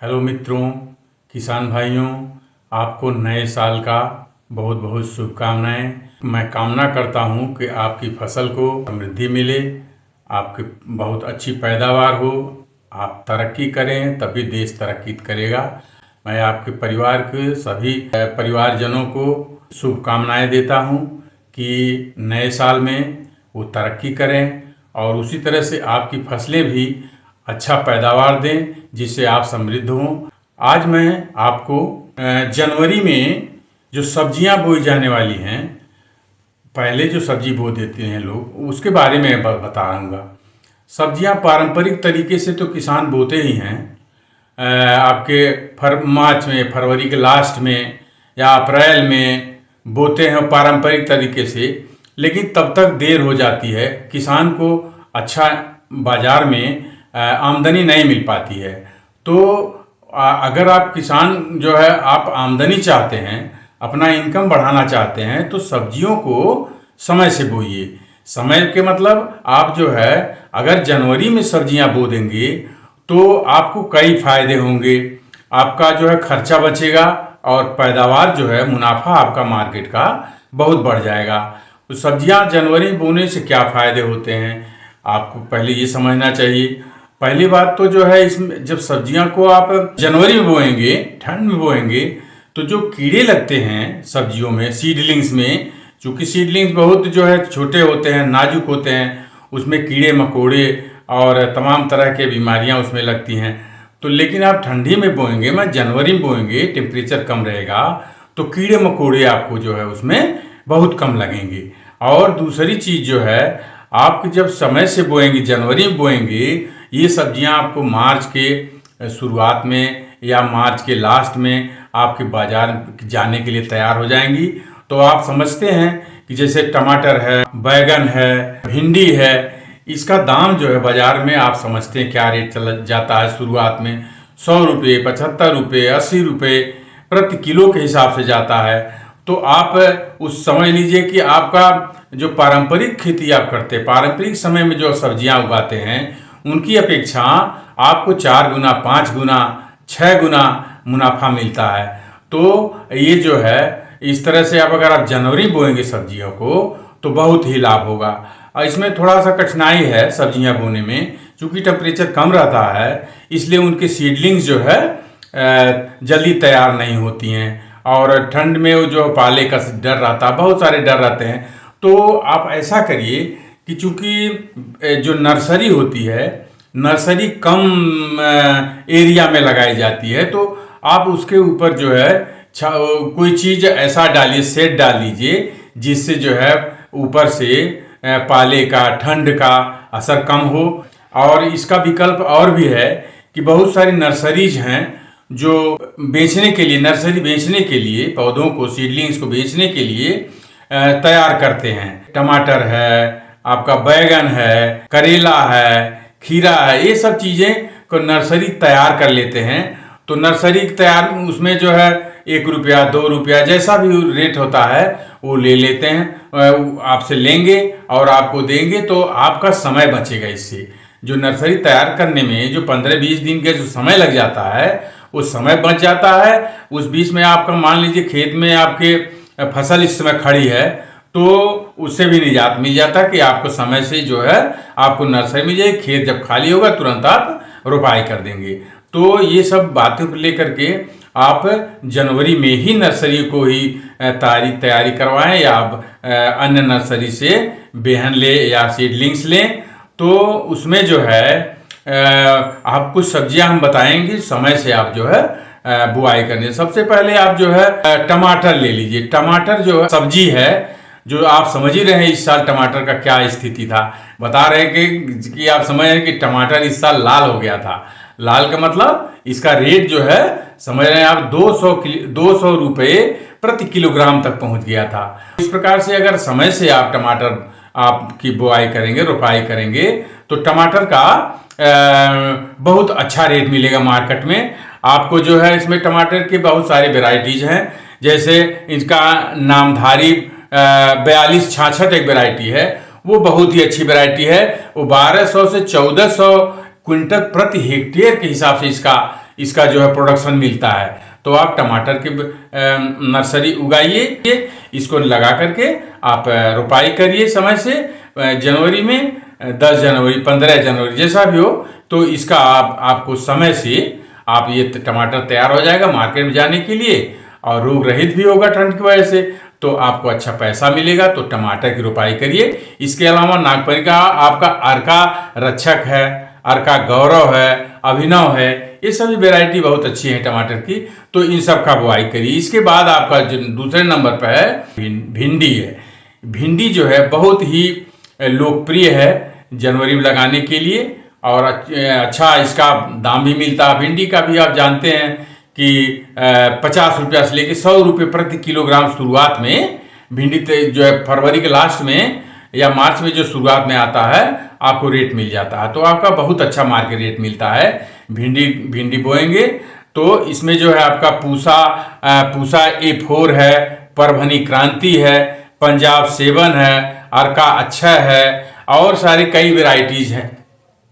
Hello मित्रों, किसान भाइयों, आपको नए साल का बहुत बहुत शुभकामनाएं। मैं कामना करता हूं कि आपकी फसल को समृद्धि मिले, आपकी बहुत अच्छी पैदावार हो, आप तरक्की करें तभी देश तरक्की करेगा। मैं आपके परिवार के सभी परिवारजनों को शुभकामनाएं देता हूं कि नए साल में वो तरक्की करें और उसी तरह से आपकी फसलें भी अच्छा पैदावार दें जिससे आप समृद्ध हों। आज मैं आपको जनवरी में जो सब्जियां बोई जाने वाली हैं, पहले जो सब्जी बो देते हैं लोग, उसके बारे में बताऊंगा। सब्जियां पारंपरिक तरीके से तो किसान बोते ही हैं, आपके मार्च में, फरवरी के लास्ट में या अप्रैल में बोते हैं पारंपरिक तरीके से, लेकिन तब तक देर हो जाती है, किसान को अच्छा बाजार में आमदनी नहीं मिल पाती है। तो अगर आप किसान जो है आप आमदनी चाहते हैं, अपना इनकम बढ़ाना चाहते हैं, तो सब्जियों को समय से बोइए। समय के मतलब आप जो है अगर जनवरी में सब्जियां बो देंगे तो आपको कई फायदे होंगे। आपका जो है खर्चा बचेगा और पैदावार जो है, मुनाफा आपका मार्केट का बहुत बढ़ जाएगा। तो सब्जियां जनवरी में बोने से क्या फायदे होते हैं, आपको पहले ये समझना चाहिए। पहली बात तो जो है, इसमें जब सब्जियां को आप जनवरी में बोएंगे, ठंड में बोएंगे, तो जो कीड़े लगते हैं सब्जियों में, सीडलिंग्स में, चूँकि सीडलिंग्स बहुत जो है छोटे होते हैं, नाजुक होते हैं, उसमें कीड़े मकोड़े और तमाम तरह के बीमारियां उसमें लगती हैं। तो लेकिन आप ठंडी में बोएंगे, मैं जनवरी में बोएंगे, टेम्परेचर कम रहेगा, तो कीड़े मकोड़े आपको जो है उसमें बहुत कम लगेंगे। और दूसरी चीज़ जो है, आप जब समय से बोएंगे, जनवरी में बोएंगे, ये सब्जियां आपको मार्च के शुरुआत में या मार्च के लास्ट में आपके बाजार जाने के लिए तैयार हो जाएंगी। तो आप समझते हैं कि जैसे टमाटर है, बैगन है, भिंडी है, इसका दाम जो है बाजार में आप समझते हैं क्या रेट चल जाता है। शुरुआत में 100 रुपये, 75 रुपये, 80 रुपये प्रति किलो के हिसाब से जाता है। तो आप उस समझ लीजिए कि आपका जो पारंपरिक खेती आप करते हैं, पारंपरिक समय में जो सब्जियां उगाते हैं, उनकी अपेक्षा आपको 4 गुना, 5 गुना, 6 गुना मुनाफा मिलता है। तो ये जो है, इस तरह से अगर आप जनवरी बोएंगे सब्जियों को तो बहुत ही लाभ होगा। और इसमें थोड़ा सा कठिनाई है सब्जियां बोने में, चूँकि टेम्परेचर कम रहता है, इसलिए उनके सीडलिंग्स जो है जल्दी तैयार नहीं होती हैं। और ठंड में वो जो पाले का डर रहता है, बहुत सारे डर रहते हैं। तो आप ऐसा करिए कि चूँकि जो नर्सरी होती है, नर्सरी कम एरिया में लगाई जाती है, तो आप उसके ऊपर जो है कोई चीज़ ऐसा डालिए, सेट डाल लीजिए, जिससे जो है ऊपर से पाले का, ठंड का असर कम हो। और इसका विकल्प और भी है कि बहुत सारी नर्सरीज हैं जो बेचने के लिए, नर्सरी बेचने के लिए, पौधों को, सीडलिंग्स को बेचने के लिए तैयार करते हैं। टमाटर है, आपका बैगन है, करेला है, खीरा है, ये सब चीज़ें को नर्सरी तैयार कर लेते हैं। तो नर्सरी तैयार, उसमें जो है 1 रुपया, 2 रुपया, जैसा भी रेट होता है वो ले लेते हैं, आपसे लेंगे और आपको देंगे। तो आपका समय बचेगा इससे। जो नर्सरी तैयार करने में जो 15-20 दिन का जो समय लग जाता है, वो समय बच जाता है। उस बीच में आपका मान लीजिए खेत में आपके फसल इस समय खड़ी है, तो उससे भी निजात मिल जाता कि आपको समय से जो है आपको नर्सरी मिल जाए। खेत जब खाली होगा तुरंत आप रोपाई कर देंगे। तो ये सब बातों को लेकर के आप जनवरी में ही नर्सरी को ही तैयारी करवाएं, या आप अन्य नर्सरी से बेहन ले या सीडलिंग्स लें। तो उसमें जो है आप कुछ सब्जियां हम बताएंगे, समय से आप जो है बुआई करनी। सबसे पहले आप जो है टमाटर ले लीजिए। टमाटर जो है सब्जी है, जो आप समझ ही रहे हैं इस साल टमाटर का क्या स्थिति था। बता रहे कि आप समझ रहे हैं कि टमाटर इस साल लाल हो गया था। लाल का मतलब इसका रेट जो है, समझ रहे हैं आप, 200 रुपये प्रति किलोग्राम तक पहुंच गया था। इस प्रकार से अगर समय से आप टमाटर आपकी बुआई करेंगे, रोपाई करेंगे, तो टमाटर का बहुत अच्छा रेट मिलेगा मार्केट में आपको। जो है इसमें टमाटर के बहुत सारे वेराइटीज हैं, जैसे इसका नामधारी 4266 एक वेराइटी है, वो बहुत ही अच्छी वेराइटी है। वो 1200 से 1400 क्विंटल प्रति हेक्टेयर के हिसाब से इसका इसका जो है प्रोडक्शन मिलता है। तो आप टमाटर की नर्सरी उगाइए, इसको लगा करके आप रोपाई करिए समय से। जनवरी में 10 जनवरी 15 जनवरी जैसा भी हो, तो इसका आपको समय से आप ये टमाटर तैयार हो जाएगा मार्केट में जाने के लिए, और रोग रहित भी होगा ठंड की वजह से, तो आपको अच्छा पैसा मिलेगा। तो टमाटर की रोपाई करिए। इसके अलावा नागपरी का आपका अर्का रक्षक है, अर्का गौरव है, अभिनव है, ये सभी वेराइटी बहुत अच्छी है टमाटर की, तो इन सब का बुआई करिए। इसके बाद आपका जो दूसरे नंबर पर है भिंडी है। भिंडी जो है बहुत ही लोकप्रिय है जनवरी में लगाने के लिए, और अच्छा इसका दाम भी मिलता है। भिंडी का भी आप जानते हैं कि 50 रुपया से लेकर 100 रुपये प्रति किलोग्राम शुरुआत में भिंडी जो है फरवरी के लास्ट में या मार्च में जो शुरुआत में आता है आपको रेट मिल जाता है, तो आपका बहुत अच्छा मार्केट रेट मिलता है। भिंडी बोएंगे तो इसमें जो है आपका पूसा A4 है, परभनी क्रांति है, पंजाब 7 है, अर्का अच्छा है, और सारी कई वेराइटीज हैं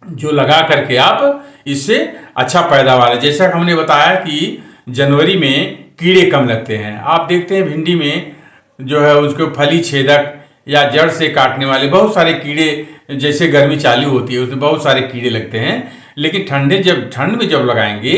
जो लगा करके आप इससे अच्छा पैदावार है। जैसा हमने बताया कि जनवरी में कीड़े कम लगते हैं। आप देखते हैं भिंडी में जो है उसको फली छेदक या जड़ से काटने वाले बहुत सारे कीड़े, जैसे गर्मी चालू होती है उसमें बहुत सारे कीड़े लगते हैं, लेकिन ठंड में जब लगाएंगे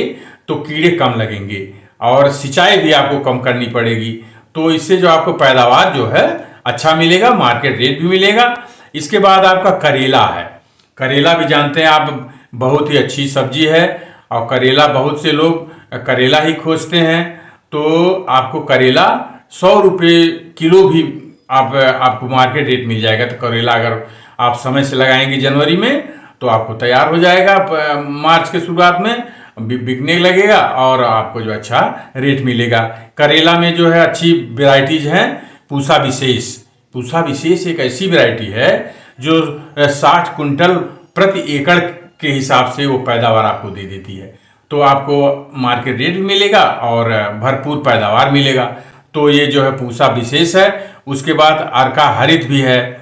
तो कीड़े कम लगेंगे, और सिंचाई भी आपको कम करनी पड़ेगी। तो इससे जो आपको पैदावार जो है अच्छा मिलेगा, मार्केट रेट भी मिलेगा। इसके बाद आपका करेला है। करेला भी जानते हैं आप, बहुत ही अच्छी सब्जी है, और करेला बहुत से लोग करेला ही खोजते हैं। तो आपको करेला 100 रुपये किलो भी आपको मार्केट रेट मिल जाएगा। तो करेला अगर आप समय से लगाएंगे जनवरी में तो आपको तैयार हो जाएगा, मार्च के शुरुआत में बिकने लगेगा और आपको जो अच्छा रेट मिलेगा। करेला में जो है अच्छी वेराइटीज हैं। पूसा विशेष एक ऐसी वेराइटी है जो 60 कुंटल प्रति एकड़ के हिसाब से वो पैदावार आपको दे देती है, तो आपको मार्केट रेट भी मिलेगा और भरपूर पैदावार मिलेगा। तो ये जो है पूसा विशेष है। उसके बाद अर्का हरित भी है,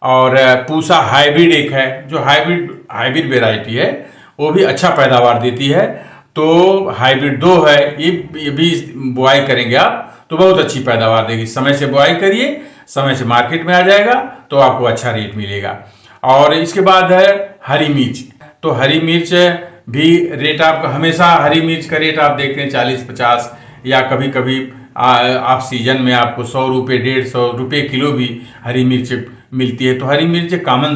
और पूसा हाइब्रिड एक है जो हाइब्रिड वेराइटी है, वो भी अच्छा पैदावार देती है। तो हाइब्रिड 2 है, ये भी बुआई करेंगे आप तो बहुत अच्छी पैदावार देगी। समय से बुआई करिए, समय से मार्केट में आ जाएगा तो आपको अच्छा रेट मिलेगा। और इसके बाद है हरी मिर्च। तो हरी मिर्च भी रेट आपका हमेशा, हरी मिर्च का रेट आप देखते हैं 40-50, या कभी कभी आप सीजन में आपको 100 रुपये 150 रुपये किलो भी हरी मिर्च मिलती है। तो हरी मिर्च कॉमन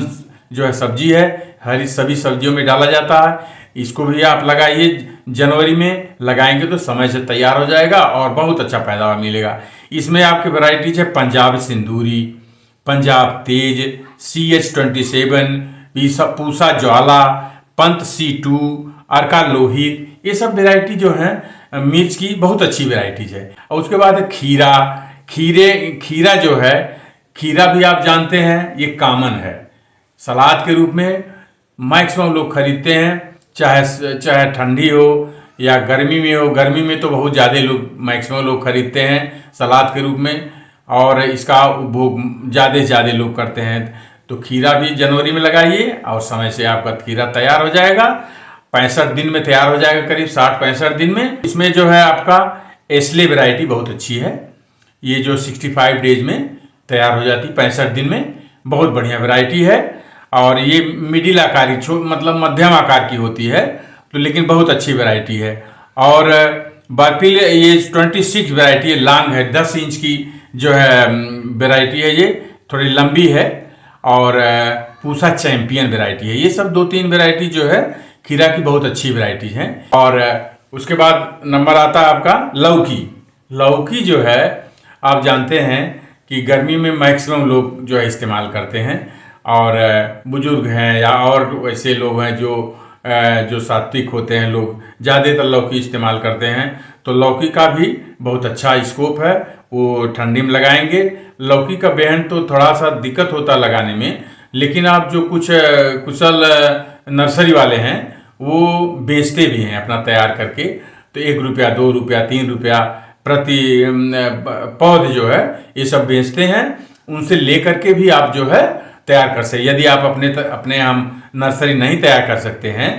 जो है सब्जी है, हरी सभी सब्जियों में डाला जाता है। इसको भी आप लगाइए, जनवरी में लगाएंगे तो समय से तैयार हो जाएगा और बहुत अच्छा पैदावार मिलेगा। इसमें आपकी वैरायटीज है पंजाब सिंदूरी, पंजाब तेज, CH27, पूसा ज्वाला, पंत C2, अर्का लोहित, ये सब वेराइटी जो है मिर्च की बहुत अच्छी वेराइटीज है। और उसके बाद है खीरा जो है, खीरा भी आप जानते हैं ये कॉमन है, सलाद के रूप में मैक्सिमम लोग खरीदते हैं, चाहे ठंडी हो या गर्मी में हो। गर्मी में तो बहुत ज़्यादा लोग मैक्सिमम लोग खरीदते हैं सलाद के रूप में, और इसका उपभोग ज़्यादा लोग करते हैं। तो खीरा भी जनवरी में लगाइए और समय से आपका खीरा तैयार हो जाएगा। 65 दिन में तैयार हो जाएगा, करीब 60-65 दिन में। इसमें जो है आपका एस्ले वैरायटी बहुत अच्छी है, ये जो 65 डेज में तैयार हो जाती, 65 दिन में, बहुत बढ़िया वैरायटी है। और ये मिडिल आकार की, मतलब मध्यम आकार की होती है, तो लेकिन बहुत अच्छी वैरायटी है। और बाकी ये 26 वैरायटी है, लॉन्ग है, 10 इंच की जो है वैरायटी है, ये थोड़ी लंबी है। और पूसा चैंपियन वैरायटी है। ये सब 2-3 वैरायटी जो है खीरा की बहुत अच्छी वैरायटी हैं। और उसके बाद नंबर आता है आपका लौकी जो है आप जानते हैं कि गर्मी में मैक्सिमम लोग जो है इस्तेमाल करते हैं, और बुजुर्ग हैं या और वैसे लोग हैं जो सात्विक होते हैं, लोग ज़्यादातर लौकी इस्तेमाल करते हैं। तो लौकी का भी बहुत अच्छा स्कोप है, वो ठंडी में लगाएंगे। लौकी का बेहन तो थोड़ा सा दिक्कत होता है लगाने में, लेकिन आप जो कुछ कुशल नर्सरी वाले हैं वो बेचते भी हैं अपना तैयार करके, तो 1 रुपया 2 रुपया 3 रुपया प्रति पौध जो है ये सब बेचते हैं। उनसे ले करके भी आप जो है तैयार कर सकते। यदि आप अपने हम नर्सरी नहीं तैयार कर सकते हैं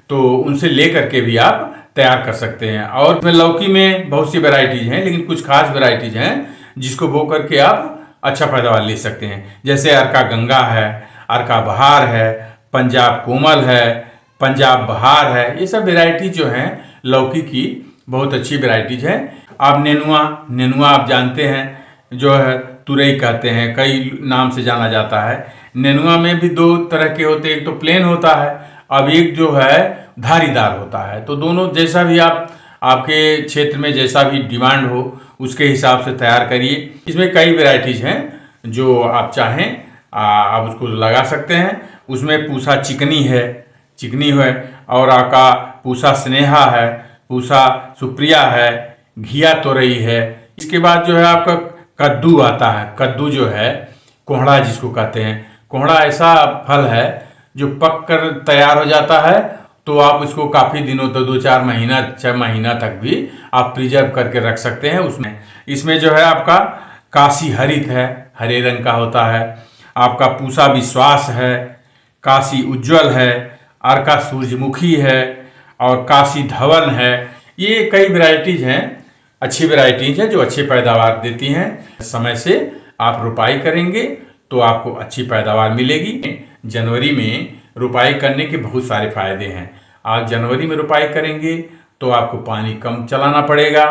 तो उनसे ले करके भी आप तैयार कर सकते हैं। और इसमें लौकी में बहुत सी वैरायटीज हैं, लेकिन कुछ खास वैरायटीज हैं जिसको बो करके आप अच्छा पैदावार ले सकते हैं। जैसे अर्का गंगा है, अर्का बहार है, पंजाब कोमल है, पंजाब बहार है। ये सब वैरायटी जो हैं लौकी की बहुत अच्छी वैरायटीज हैं। आप नेनुआ आप जानते हैं, जो है तुरई कहते हैं, कई नाम से जाना जाता है। नेनुआ में भी दो तरह के होते हैं, एक तो प्लेन होता है, अब एक जो है धारीदार होता है। तो दोनों जैसा भी आपके क्षेत्र में जैसा भी डिमांड हो उसके हिसाब से तैयार करिए। इसमें कई वैरायटीज हैं, जो आप चाहें आप उसको लगा सकते हैं। उसमें पूसा चिकनी है, और आपका पूसा स्नेहा है, पूसा सुप्रिया है, घिया तोरई है। इसके बाद जो है आपका कद्दू आता है। कद्दू जो है कोहड़ा जिसको कहते हैं, कोहड़ा ऐसा फल है जो पक कर तैयार हो जाता है, तो आप इसको काफ़ी दिनों तक 2-4 महीना 6 महीना तक भी आप प्रिजर्व करके रख सकते हैं। इसमें जो है आपका काशी हरित है, हरे रंग का होता है। आपका पूसा विश्वास है, काशी उज्ज्वल है, अर्का सूरजमुखी है, और काशी धवन है। ये कई वैरायटीज हैं, अच्छी वैरायटीज हैं जो अच्छी पैदावार देती हैं। समय से आप रुपाई करेंगे तो आपको अच्छी पैदावार मिलेगी। जनवरी में रुपाई करने के बहुत सारे फायदे हैं। आप जनवरी में रुपाई करेंगे तो आपको पानी कम चलाना पड़ेगा।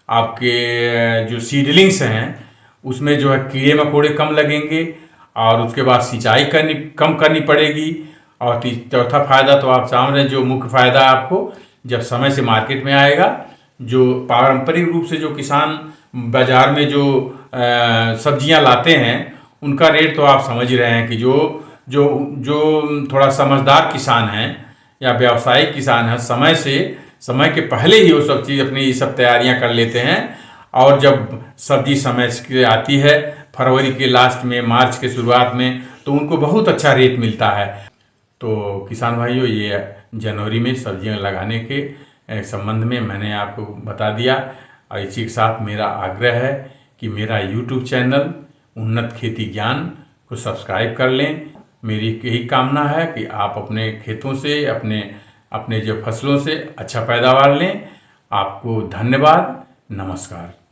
आपके जो सीडलिंग्स हैं उसमें जो है कीड़े मकोड़े कम लगेंगे, और उसके बाद सिंचाई कम करनी पड़ेगी। और चौथा फायदा तो आप समझ रहे हैं, जो मुख्य फायदा आपको जब समय से मार्केट में आएगा, जो पारंपरिक रूप से जो किसान बाजार में जो सब्जियां लाते हैं उनका रेट तो आप समझ ही रहे हैं कि जो थोड़ा समझदार किसान हैं या व्यावसायिक किसान हैं, समय के पहले ही वो सब चीज़ अपनी ये सब तैयारियां कर लेते हैं। और जब सब्जी समय से आती है फरवरी के लास्ट में, मार्च के शुरुआत में, तो उनको बहुत अच्छा रेट मिलता है। तो किसान भाइयों, ये जनवरी में सब्जियां लगाने के संबंध में मैंने आपको बता दिया। और इसी के साथ मेरा आग्रह है कि मेरा YouTube चैनल उन्नत खेती ज्ञान को सब्सक्राइब कर लें। मेरी यही कामना है कि आप अपने खेतों से, अपने जो फसलों से अच्छा पैदावार लें। आपको धन्यवाद, नमस्कार।